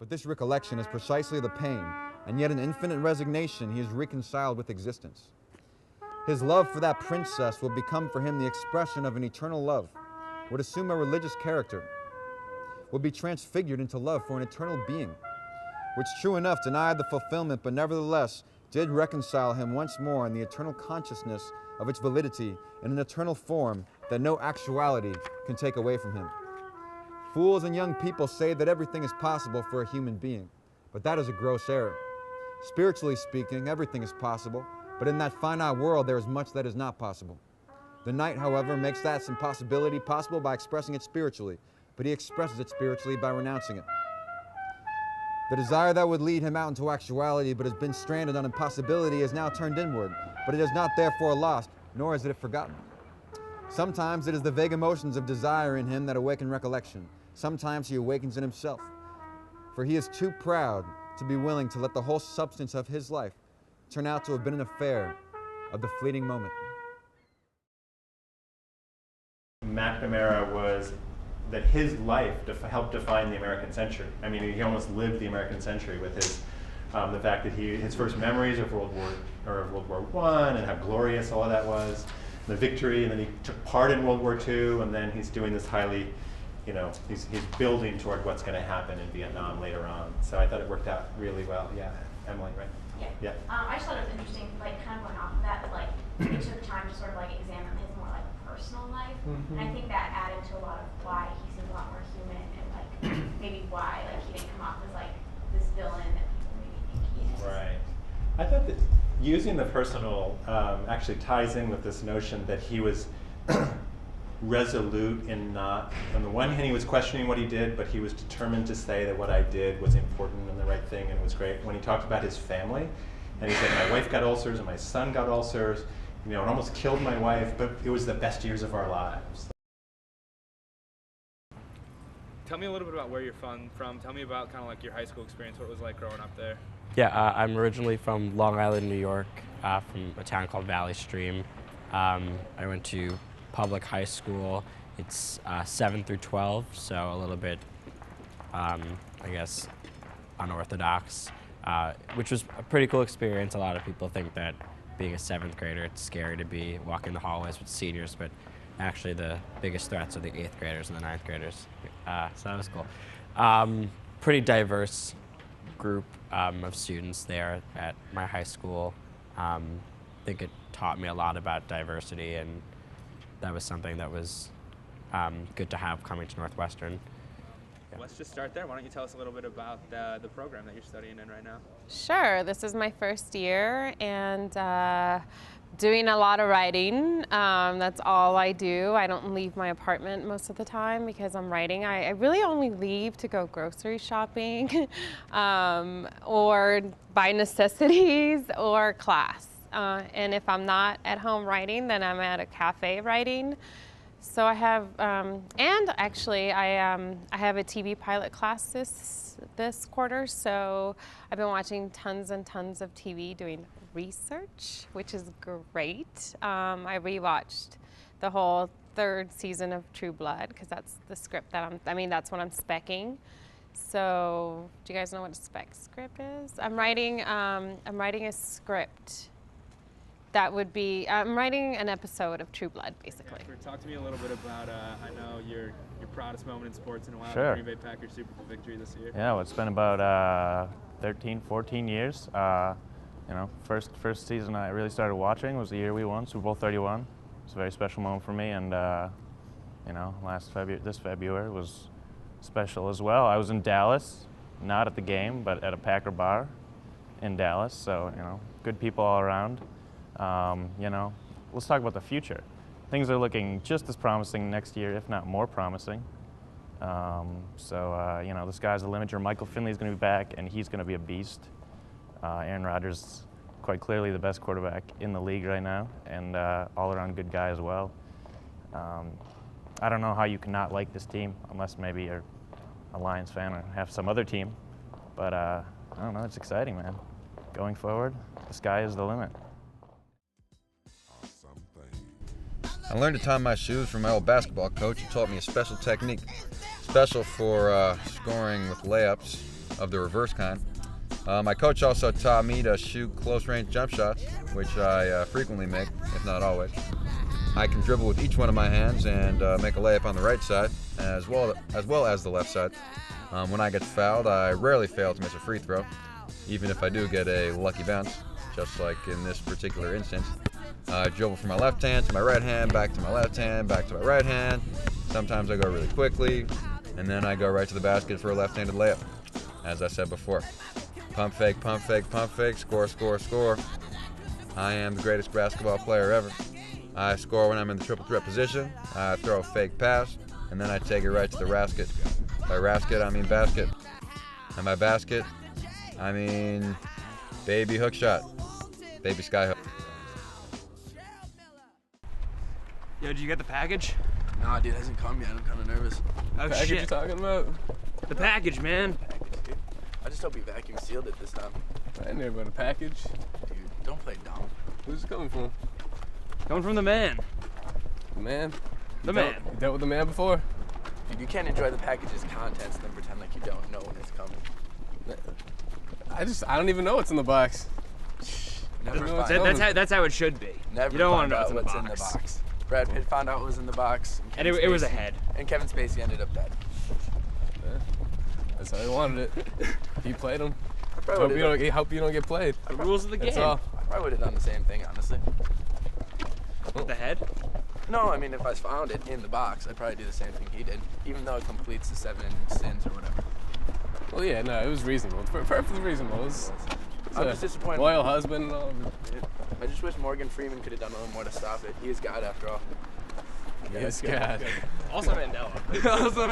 But this recollection is precisely the pain, and yet in infinite resignation he is reconciled with existence. His love for that princess will become for him the expression of an eternal love, would assume a religious character, would be transfigured into love for an eternal being, which true enough denied the fulfillment, but nevertheless did reconcile him once more in the eternal consciousness of its validity in an eternal form that no actuality can take away from him. Fools and young people say that everything is possible for a human being, but that is a gross error. Spiritually speaking, everything is possible, but in that finite world there is much that is not possible. The knight, however, makes that impossibility possible by expressing it spiritually, but he expresses it spiritually by renouncing it. The desire that would lead him out into actuality but has been stranded on impossibility is now turned inward, but it is not therefore lost, nor is it forgotten. Sometimes it is the vague emotions of desire in him that awaken recollection. Sometimes he awakens in himself, for he is too proud to be willing to let the whole substance of his life turn out to have been an affair of the fleeting moment. McNamara was that his life helped define the American century. I mean, he almost lived the American century with his the fact that his first memories of World War I and how glorious all of that was, the victory, and then he took part in World War II, and then he's doing this highly, you know, he's building toward what's going to happen in Vietnam later on. So I thought it worked out really well. Yeah, Emily, right? Yeah. I just thought it was interesting, like, kind of going off of that, like, it took time to sort of, like, examine his more, like, personal life. Mm-hmm. And I think that added to a lot of why he seemed a lot more human and, like, maybe why, like, he didn't come off as, like, this villain that people maybe think he is. Right. I thought that using the personal actually ties in with this notion that he was resolute in not, on the one hand he was questioning what he did, but he was determined to say that what I did was important and the right thing and was great. When he talked about his family, and he said, my wife got ulcers and my son got ulcers, you know, it almost killed my wife, but it was the best years of our lives. Tell me a little bit about where you're from. Tell me about kind of like your high school experience, what it was like growing up there. Yeah, I'm originally from Long Island, New York, from a town called Valley Stream. I went to public high school. It's 7 through 12, so a little bit, I guess, unorthodox, which was a pretty cool experience. A lot of people think that being a 7th grader, it's scary to be walking the hallways with seniors, but actually the biggest threats are the 8th graders and the 9th graders. So that was cool. Pretty diverse group of students there at my high school. I think it taught me a lot about diversity, and that was something that was good to have coming to Northwestern. Yeah. Let's just start there. Why don't you tell us a little bit about the program that you're studying in right now? Sure. This is my first year, and doing a lot of writing. That's all I do. I don't leave my apartment most of the time because I'm writing. I really only leave to go grocery shopping or buy necessities or class. And if I'm not at home writing, then I'm at a cafe writing. So I have, and actually I have a TV pilot class this quarter, so I've been watching tons and tons of TV doing research, which is great. I rewatched the whole 3rd season of True Blood because that's the script that that's what I'm speccing. So do you guys know what a spec script is? I'm writing a script that would be, I'm writing an episode of True Blood, basically. Yeah, talk to me a little bit about, I know your proudest moment in sports in a while, Sure. the Green Bay Packers Super Bowl victory this year. Yeah, well, it's been about 13, 14 years. You know, first season I really started watching was the year we won, Super Bowl 31. It's a very special moment for me, and you know, this February was special as well. I was in Dallas, not at the game, but at a Packer bar in Dallas, so, you know, good people all around. You know, let's talk about the future. Things are looking just as promising next year, if not more promising. You know, the sky's the limit. Michael Finley's going to be back, and he's going to be a beast. Aaron Rodgers, quite clearly the best quarterback in the league right now, and all-around good guy as well. I don't know how you cannot like this team, unless maybe you're a Lions fan or have some other team. But I don't know, it's exciting, man. Going forward, the sky is the limit. I learned to tie my shoes from my old basketball coach who taught me a special technique. Special for scoring with layups. of the reverse kind. My coach also taught me to shoot close-range jump shots, which I frequently make, if not always. I can dribble with each one of my hands and make a layup on the right side, as well as the left side. When I get fouled, I rarely fail to miss a free throw, even if I do get a lucky bounce, just like in this particular instance. I dribble from my left hand to my right hand, back to my left hand, back to my right hand. Sometimes I go really quickly, and then I go right to the basket for a left-handed layup, as I said before. Pump fake, pump fake, pump fake, score, score, score. I am the greatest basketball player ever. I score when I'm in the triple threat position. I throw a fake pass, and then I take it right to the basket. By basket, I mean basket. And by basket, I mean baby hook shot. Baby sky hook. Yo, did you get the package? Nah, dude, it hasn't come yet. I'm kind of nervous. Oh, Package you shit. talking about? The package, man. Dude, I just hope he vacuum sealed it this time. I ain't never about a package. Dude, don't play dumb. Who's it coming from? Coming from the man. The man? The You man. dealt with the man before? Dude, you can't enjoy the package's contents and then pretend like you don't know when it's coming. I don't even know what's in the box. Never know what's find in out. That's how it should be. Never You don't want find to know out what's in the box. Brad Pitt found out what was in the box. And it was a head. And Kevin Spacey ended up dead. Yeah. That's how he wanted it. He played him. I probably Hope you don't get played. The rules of the game. That's all. I probably would have done the same thing, honestly. With the head? No, I mean, if I found it in the box, I'd probably do the same thing he did, even though it completes the 7 sins or whatever. Well, yeah, no, it was reasonable. It's perfectly reasonable. It was, I'm just disappointed. Loyal husband and all. I just wish Morgan Freeman could have done a little more to stop it. He is God after all. Yes, God. Also Mandela. Also,